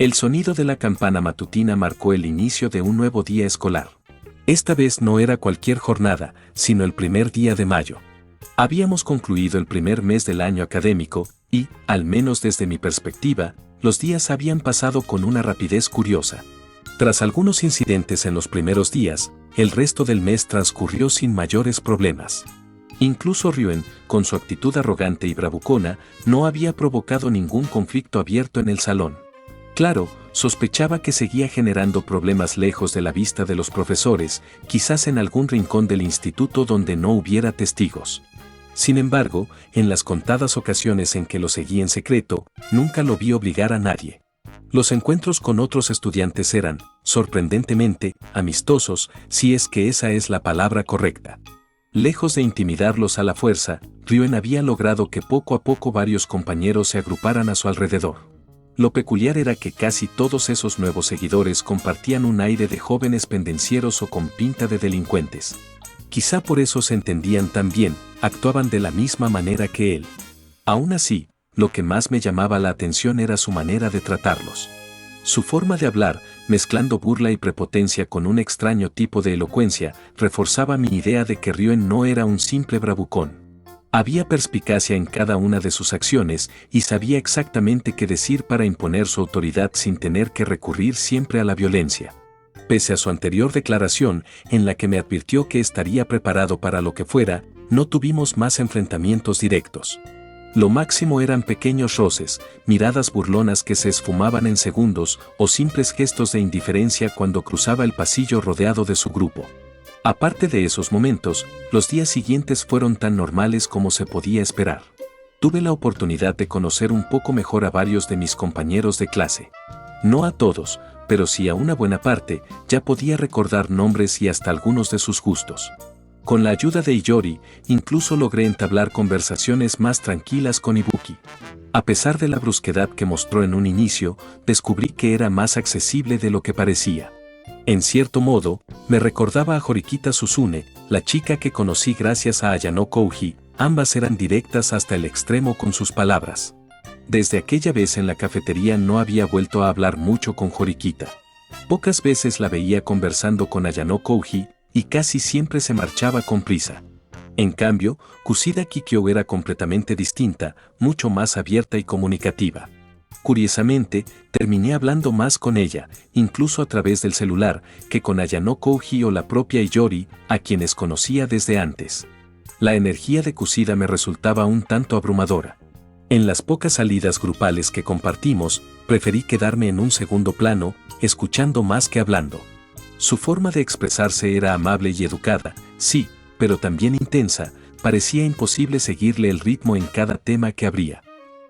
El sonido de la campana matutina marcó el inicio de un nuevo día escolar. Esta vez no era cualquier jornada, sino el primer día de mayo. Habíamos concluido el primer mes del año académico y, al menos desde mi perspectiva, los días habían pasado con una rapidez curiosa. Tras algunos incidentes en los primeros días, el resto del mes transcurrió sin mayores problemas. Incluso Ryuen, con su actitud arrogante y bravucona, no había provocado ningún conflicto abierto en el salón. Claro, sospechaba que seguía generando problemas lejos de la vista de los profesores, quizás en algún rincón del instituto donde no hubiera testigos. Sin embargo, en las contadas ocasiones en que lo seguí en secreto, nunca lo vi obligar a nadie. Los encuentros con otros estudiantes eran, sorprendentemente, amistosos, si es que esa es la palabra correcta. Lejos de intimidarlos a la fuerza, Ryuen había logrado que poco a poco varios compañeros se agruparan a su alrededor. Lo peculiar era que casi todos esos nuevos seguidores compartían un aire de jóvenes pendencieros o con pinta de delincuentes. Quizá por eso se entendían tan bien, actuaban de la misma manera que él. Aún así, lo que más me llamaba la atención era su manera de tratarlos. Su forma de hablar, mezclando burla y prepotencia con un extraño tipo de elocuencia, reforzaba mi idea de que Ryuen no era un simple bravucón. Había perspicacia en cada una de sus acciones y sabía exactamente qué decir para imponer su autoridad sin tener que recurrir siempre a la violencia. Pese a su anterior declaración, en la que me advirtió que estaría preparado para lo que fuera, no tuvimos más enfrentamientos directos. Lo máximo eran pequeños roces, miradas burlonas que se esfumaban en segundos o simples gestos de indiferencia cuando cruzaba el pasillo rodeado de su grupo. Aparte de esos momentos, los días siguientes fueron tan normales como se podía esperar. Tuve la oportunidad de conocer un poco mejor a varios de mis compañeros de clase. No a todos, pero sí a una buena parte, ya podía recordar nombres y hasta algunos de sus gustos. Con la ayuda de Iyori, incluso logré entablar conversaciones más tranquilas con Ibuki. A pesar de la brusquedad que mostró en un inicio, descubrí que era más accesible de lo que parecía. En cierto modo, me recordaba a Horikita Suzune, la chica que conocí gracias a Ayano Kouji. Ambas eran directas hasta el extremo con sus palabras. Desde aquella vez en la cafetería no había vuelto a hablar mucho con Horikita. Pocas veces la veía conversando con Ayano Kouji, y casi siempre se marchaba con prisa. En cambio, Kushida Kikyo era completamente distinta, mucho más abierta y comunicativa. Curiosamente, terminé hablando más con ella, incluso a través del celular, que con Ayano Kouji o la propia Iyori, a quienes conocía desde antes. La energía de Kushida me resultaba un tanto abrumadora. En las pocas salidas grupales que compartimos, preferí quedarme en un segundo plano, escuchando más que hablando. Su forma de expresarse era amable y educada, sí, pero también intensa, parecía imposible seguirle el ritmo en cada tema que abría.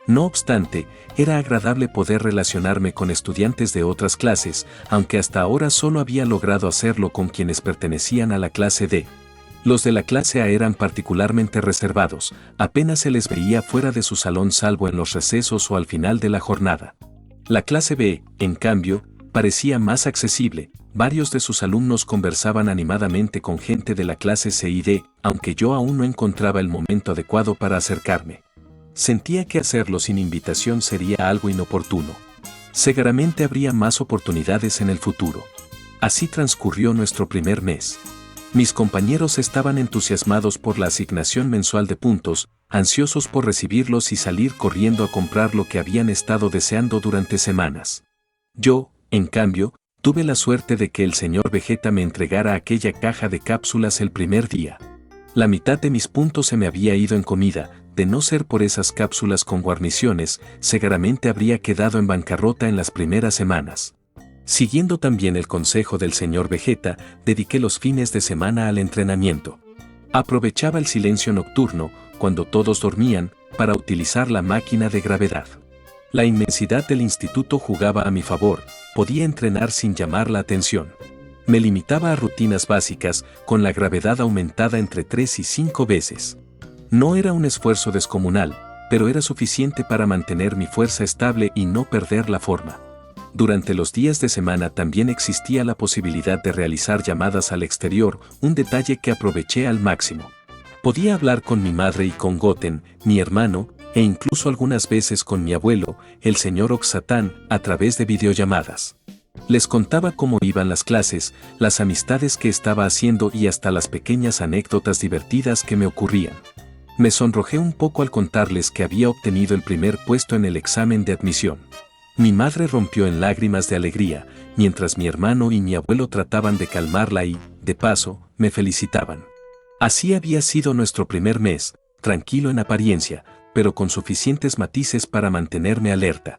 No obstante, era agradable poder relacionarme con estudiantes de otras clases, aunque hasta ahora solo había logrado hacerlo con quienes pertenecían a la clase D. Los de la clase A eran particularmente reservados, apenas se les veía fuera de su salón salvo en los recesos o al final de la jornada. La clase B, en cambio, parecía más accesible. Varios de sus alumnos conversaban animadamente con gente de la clase C y D, aunque yo aún no encontraba el momento adecuado para acercarme. Sentía que hacerlo sin invitación sería algo inoportuno. Seguramente habría más oportunidades en el futuro. Así transcurrió nuestro primer mes. Mis compañeros estaban entusiasmados por la asignación mensual de puntos, ansiosos por recibirlos y salir corriendo a comprar lo que habían estado deseando durante semanas. Yo, en cambio, tuve la suerte de que el señor Vegeta me entregara aquella caja de cápsulas el primer día. La mitad de mis puntos se me había ido en comida, de no ser por esas cápsulas con guarniciones, seguramente habría quedado en bancarrota en las primeras semanas. Siguiendo también el consejo del señor Vegeta, dediqué los fines de semana al entrenamiento. Aprovechaba el silencio nocturno, cuando todos dormían, para utilizar la máquina de gravedad. La inmensidad del instituto jugaba a mi favor, podía entrenar sin llamar la atención. Me limitaba a rutinas básicas, con la gravedad aumentada entre 3 y 5 veces. No era un esfuerzo descomunal, pero era suficiente para mantener mi fuerza estable y no perder la forma. Durante los días de semana también existía la posibilidad de realizar llamadas al exterior, un detalle que aproveché al máximo. Podía hablar con mi madre y con Goten, mi hermano, e incluso algunas veces con mi abuelo, el señor Oxatán, a través de videollamadas. Les contaba cómo iban las clases, las amistades que estaba haciendo y hasta las pequeñas anécdotas divertidas que me ocurrían. Me sonrojé un poco al contarles que había obtenido el primer puesto en el examen de admisión. Mi madre rompió en lágrimas de alegría, mientras mi hermano y mi abuelo trataban de calmarla y, de paso, me felicitaban. Así había sido nuestro primer mes, tranquilo en apariencia, pero con suficientes matices para mantenerme alerta.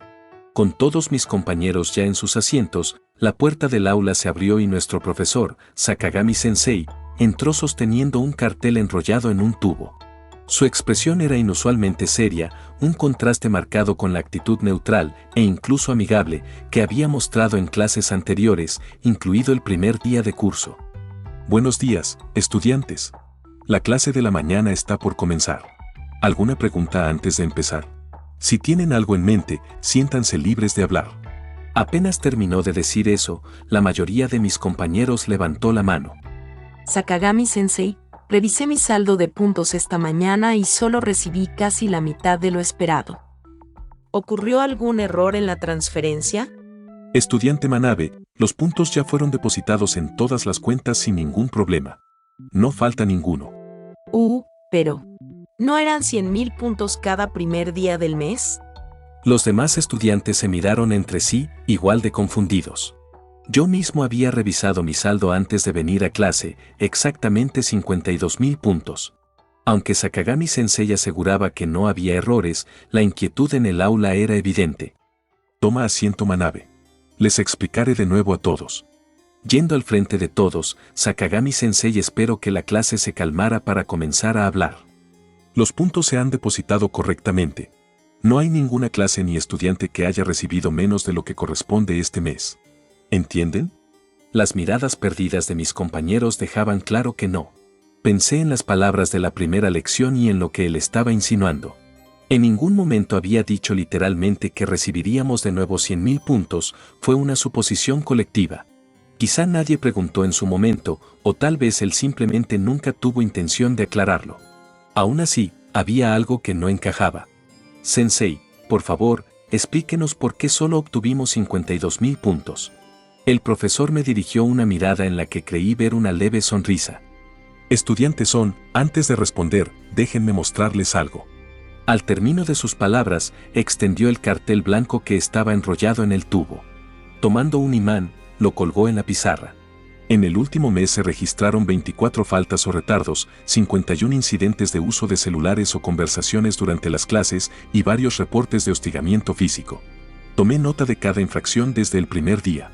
Con todos mis compañeros ya en sus asientos, la puerta del aula se abrió y nuestro profesor, Sakagami Sensei, entró sosteniendo un cartel enrollado en un tubo. Su expresión era inusualmente seria, un contraste marcado con la actitud neutral e incluso amigable que había mostrado en clases anteriores, incluido el primer día de curso. Buenos días, estudiantes. La clase de la mañana está por comenzar. ¿Alguna pregunta antes de empezar? Si tienen algo en mente, siéntanse libres de hablar. Apenas terminó de decir eso, la mayoría de mis compañeros levantó la mano. Sakagami Sensei, revisé mi saldo de puntos esta mañana y solo recibí casi la mitad de lo esperado. ¿Ocurrió algún error en la transferencia? Estudiante Manabe, los puntos ya fueron depositados en todas las cuentas sin ningún problema. No falta ninguno. Pero ¿no eran 100.000 puntos cada primer día del mes? Los demás estudiantes se miraron entre sí, igual de confundidos. Yo mismo había revisado mi saldo antes de venir a clase, exactamente 52.000 puntos. Aunque Sakagami Sensei aseguraba que no había errores, la inquietud en el aula era evidente. Toma asiento Manabe. Les explicaré de nuevo a todos. Yendo al frente de todos, Sakagami Sensei esperó que la clase se calmara para comenzar a hablar. Los puntos se han depositado correctamente. No hay ninguna clase ni estudiante que haya recibido menos de lo que corresponde este mes. ¿Entienden? Las miradas perdidas de mis compañeros dejaban claro que no. Pensé en las palabras de la primera lección y en lo que él estaba insinuando. En ningún momento había dicho literalmente que recibiríamos de nuevo 100.000 puntos, fue una suposición colectiva. Quizá nadie preguntó en su momento, o tal vez él simplemente nunca tuvo intención de aclararlo. Aún así, había algo que no encajaba. Sensei, por favor, explíquenos por qué solo obtuvimos 52.000 puntos. El profesor me dirigió una mirada en la que creí ver una leve sonrisa. Estudiantes son, antes de responder, déjenme mostrarles algo. Al término de sus palabras, extendió el cartel blanco que estaba enrollado en el tubo. Tomando un imán, lo colgó en la pizarra. En el último mes se registraron 24 faltas o retardos, 51 incidentes de uso de celulares o conversaciones durante las clases y varios reportes de hostigamiento físico. Tomé nota de cada infracción desde el primer día.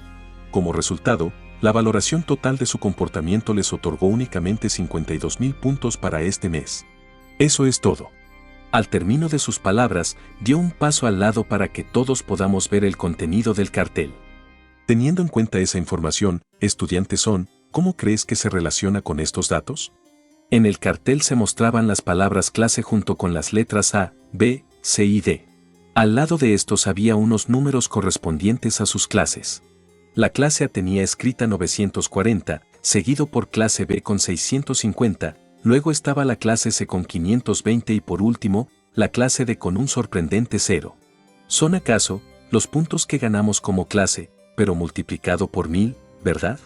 Como resultado, la valoración total de su comportamiento les otorgó únicamente 52.000 puntos para este mes. Eso es todo. Al término de sus palabras, dio un paso al lado para que todos podamos ver el contenido del cartel. Teniendo en cuenta esa información, estudiantes son, ¿cómo crees que se relaciona con estos datos? En el cartel se mostraban las palabras clase junto con las letras A, B, C y D. Al lado de estos había unos números correspondientes a sus clases. La clase A tenía escrita 940, seguido por clase B con 650, luego estaba la clase C con 520 y por último, la clase D con un sorprendente 0. ¿Son acaso los puntos que ganamos como clase, pero multiplicado por 1000, verdad?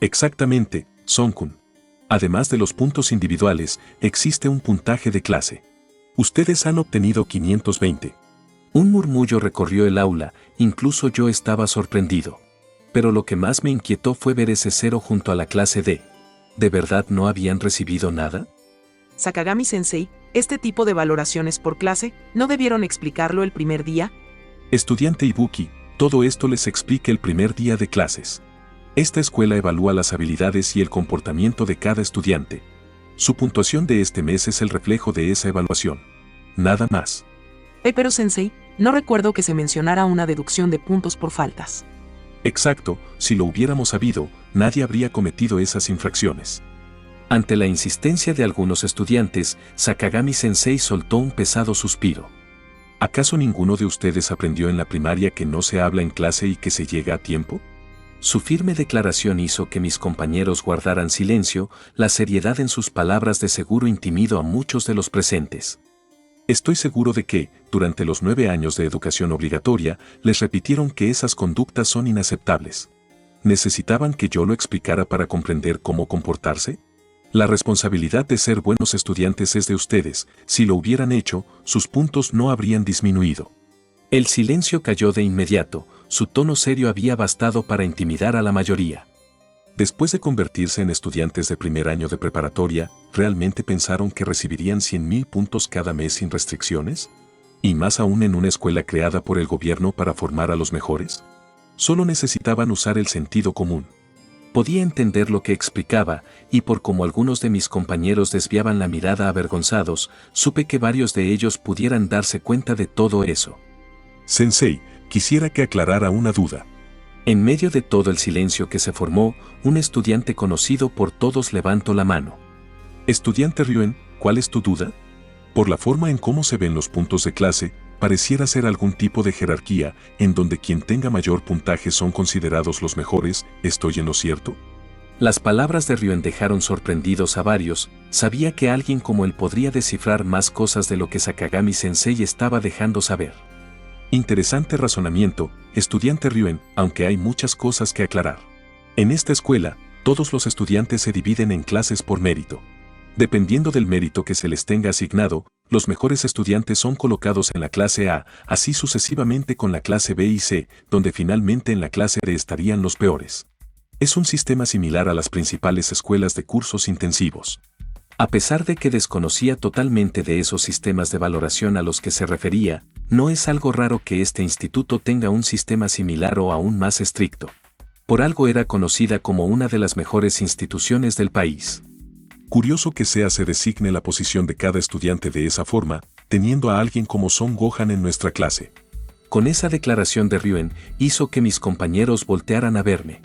Exactamente, Son-kun. Además de los puntos individuales, existe un puntaje de clase. Ustedes han obtenido 520. Un murmullo recorrió el aula, incluso yo estaba sorprendido. Pero lo que más me inquietó fue ver ese 0 junto a la clase D. ¿De verdad no habían recibido nada? Sakagami Sensei, este tipo de valoraciones por clase, ¿no debieron explicarlo el primer día? Estudiante Ibuki, todo esto les explica el primer día de clases. Esta escuela evalúa las habilidades y el comportamiento de cada estudiante. Su puntuación de este mes es el reflejo de esa evaluación. Nada más. Pero Sensei, no recuerdo que se mencionara una deducción de puntos por faltas. Exacto, si lo hubiéramos sabido, nadie habría cometido esas infracciones. Ante la insistencia de algunos estudiantes, Sakagami Sensei soltó un pesado suspiro. ¿Acaso ninguno de ustedes aprendió en la primaria que no se habla en clase y que se llega a tiempo? Su firme declaración hizo que mis compañeros guardaran silencio, la seriedad en sus palabras de seguro intimidó a muchos de los presentes. Estoy seguro de que, durante los 9 años de educación obligatoria, les repitieron que esas conductas son inaceptables. ¿Necesitaban que yo lo explicara para comprender cómo comportarse? La responsabilidad de ser buenos estudiantes es de ustedes. Si lo hubieran hecho, sus puntos no habrían disminuido. El silencio cayó de inmediato, su tono serio había bastado para intimidar a la mayoría. Después de convertirse en estudiantes de primer año de preparatoria, ¿realmente pensaron que recibirían 100.000 puntos cada mes sin restricciones? ¿Y más aún en una escuela creada por el gobierno para formar a los mejores? Solo necesitaban usar el sentido común. Podía entender lo que explicaba, y por como algunos de mis compañeros desviaban la mirada avergonzados, supe que varios de ellos pudieran darse cuenta de todo eso. Sensei, quisiera que aclarara una duda. En medio de todo el silencio que se formó, un estudiante conocido por todos levantó la mano. Estudiante Ryuen, ¿cuál es tu duda? Por la forma en cómo se ven los puntos de clase, pareciera ser algún tipo de jerarquía, en donde quien tenga mayor puntaje son considerados los mejores. ¿Estoy en lo cierto? Las palabras de Ryuen dejaron sorprendidos a varios. Sabía que alguien como él podría descifrar más cosas de lo que Sakagami Sensei estaba dejando saber. Interesante razonamiento, estudiante Ryuen, aunque hay muchas cosas que aclarar. En esta escuela, todos los estudiantes se dividen en clases por mérito. Dependiendo del mérito que se les tenga asignado, los mejores estudiantes son colocados en la clase A, así sucesivamente con la clase B y C, donde finalmente en la clase D estarían los peores. Es un sistema similar a las principales escuelas de cursos intensivos. A pesar de que desconocía totalmente de esos sistemas de valoración a los que se refería, no es algo raro que este instituto tenga un sistema similar o aún más estricto. Por algo era conocida como una de las mejores instituciones del país. Curioso que se designe la posición de cada estudiante de esa forma, teniendo a alguien como Son Gohan en nuestra clase. Con esa declaración de Ryuen, hizo que mis compañeros voltearan a verme.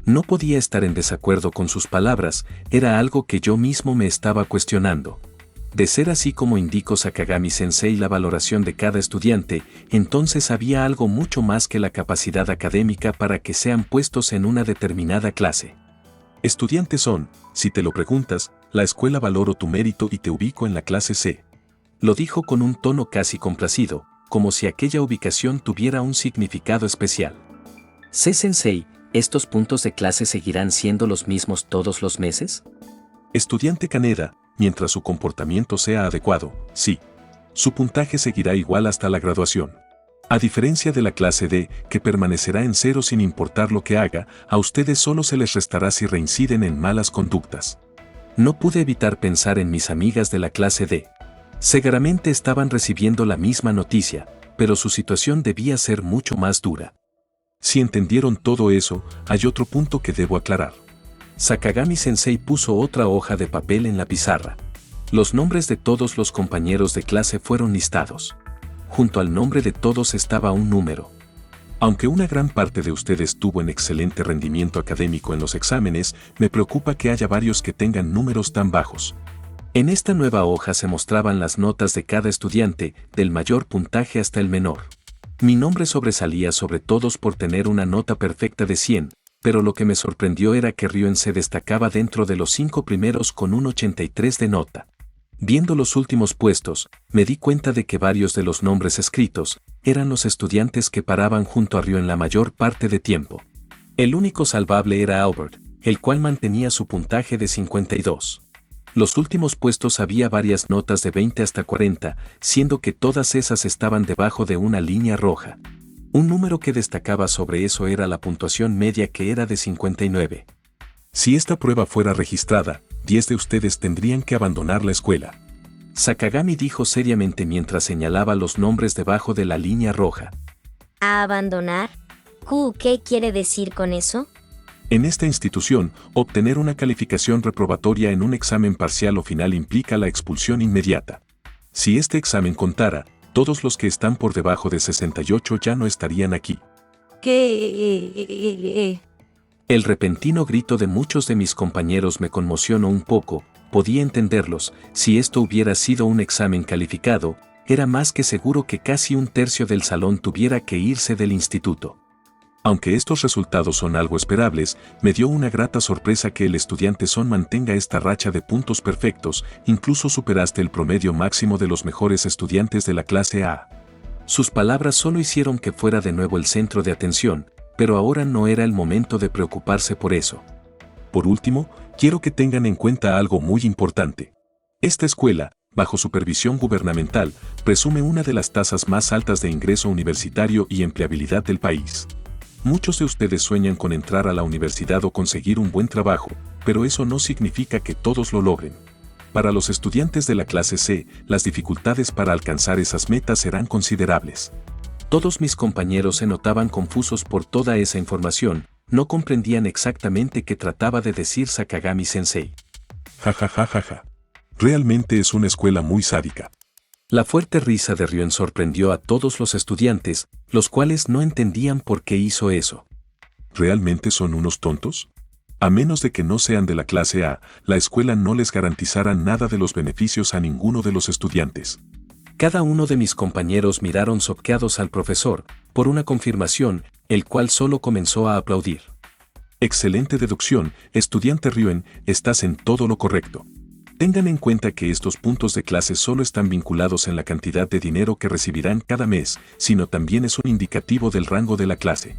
No podía estar en desacuerdo con sus palabras, era algo que yo mismo me estaba cuestionando. De ser así como indicó Sakagami Sensei la valoración de cada estudiante, entonces había algo mucho más que la capacidad académica para que sean puestos en una determinada clase. Estudiantes Son, si te lo preguntas, la escuela valoro tu mérito y te ubico en la clase C. Lo dijo con un tono casi complacido, como si aquella ubicación tuviera un significado especial. ¿C Sensei, estos puntos de clase seguirán siendo los mismos todos los meses? Estudiante Kaneda, mientras su comportamiento sea adecuado, sí. Su puntaje seguirá igual hasta la graduación. A diferencia de la clase D, que permanecerá en 0 sin importar lo que haga, a ustedes solo se les restará si reinciden en malas conductas. No pude evitar pensar en mis amigas de la clase D. Seguramente estaban recibiendo la misma noticia, pero su situación debía ser mucho más dura. Si entendieron todo eso, hay otro punto que debo aclarar. Sakagami Sensei puso otra hoja de papel en la pizarra. Los nombres de todos los compañeros de clase fueron listados. Junto al nombre de todos estaba un número. Aunque una gran parte de ustedes tuvo un excelente rendimiento académico en los exámenes, me preocupa que haya varios que tengan números tan bajos. En esta nueva hoja se mostraban las notas de cada estudiante, del mayor puntaje hasta el menor. Mi nombre sobresalía sobre todos por tener una nota perfecta de 100, pero lo que me sorprendió era que Ryuen se destacaba dentro de los 5 primeros con un 83 de nota. Viendo los últimos puestos, me di cuenta de que varios de los nombres escritos eran los estudiantes que paraban junto a Ryuen la mayor parte de tiempo. El único salvable era Albert, el cual mantenía su puntaje de 52. Los últimos puestos había varias notas de 20 hasta 40, siendo que todas esas estaban debajo de una línea roja. Un número que destacaba sobre eso era la puntuación media, que era de 59. Si esta prueba fuera registrada, 10 de ustedes tendrían que abandonar la escuela. Sakagami dijo seriamente mientras señalaba los nombres debajo de la línea roja. ¿A abandonar? ¿Qué quiere decir con eso? En esta institución, obtener una calificación reprobatoria en un examen parcial o final implica la expulsión inmediata. Si este examen contara, todos los que están por debajo de 68 ya no estarían aquí. ¿Qué? El repentino grito de muchos de mis compañeros me conmocionó un poco. Podía entenderlos. Si esto hubiera sido un examen calificado, era más que seguro que casi un tercio del salón tuviera que irse del instituto. Aunque estos resultados son algo esperables, me dio una grata sorpresa que el estudiante Son mantenga esta racha de puntos perfectos, incluso superaste el promedio máximo de los mejores estudiantes de la clase A. Sus palabras solo hicieron que fuera de nuevo el centro de atención, pero ahora no era el momento de preocuparse por eso. Por último, quiero que tengan en cuenta algo muy importante. Esta escuela, bajo supervisión gubernamental, presume una de las tasas más altas de ingreso universitario y empleabilidad del país. Muchos de ustedes sueñan con entrar a la universidad o conseguir un buen trabajo, pero eso no significa que todos lo logren. Para los estudiantes de la clase C, las dificultades para alcanzar esas metas serán considerables. Todos mis compañeros se notaban confusos por toda esa información, no comprendían exactamente qué trataba de decir Sakagami-sensei. Ja. Realmente es una escuela muy sádica. La fuerte risa de Ryuen sorprendió a todos los estudiantes, los cuales no entendían por qué hizo eso. ¿Realmente son unos tontos? A menos de que no sean de la clase A, la escuela no les garantizará nada de los beneficios a ninguno de los estudiantes. Cada uno de mis compañeros miraron choqueados al profesor, por una confirmación, el cual solo comenzó a aplaudir. Excelente deducción, estudiante Ryuen, estás en todo lo correcto. Tengan en cuenta que estos puntos de clase solo están vinculados en la cantidad de dinero que recibirán cada mes, sino también es un indicativo del rango de la clase.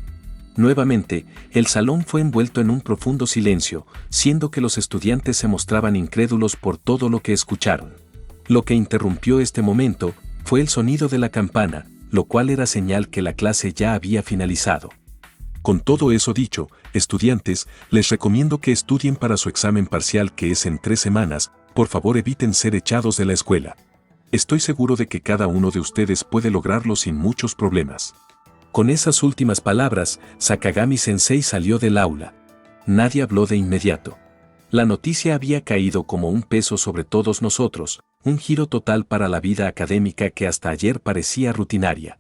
Nuevamente, el salón fue envuelto en un profundo silencio, siendo que los estudiantes se mostraban incrédulos por todo lo que escucharon. Lo que interrumpió este momento fue el sonido de la campana, lo cual era señal que la clase ya había finalizado. Con todo eso dicho, estudiantes, les recomiendo que estudien para su examen parcial que es en 3 semanas, por favor eviten ser echados de la escuela. Estoy seguro de que cada uno de ustedes puede lograrlo sin muchos problemas. Con esas últimas palabras, Sakagami-sensei salió del aula. Nadie habló de inmediato. La noticia había caído como un peso sobre todos nosotros, un giro total para la vida académica que hasta ayer parecía rutinaria.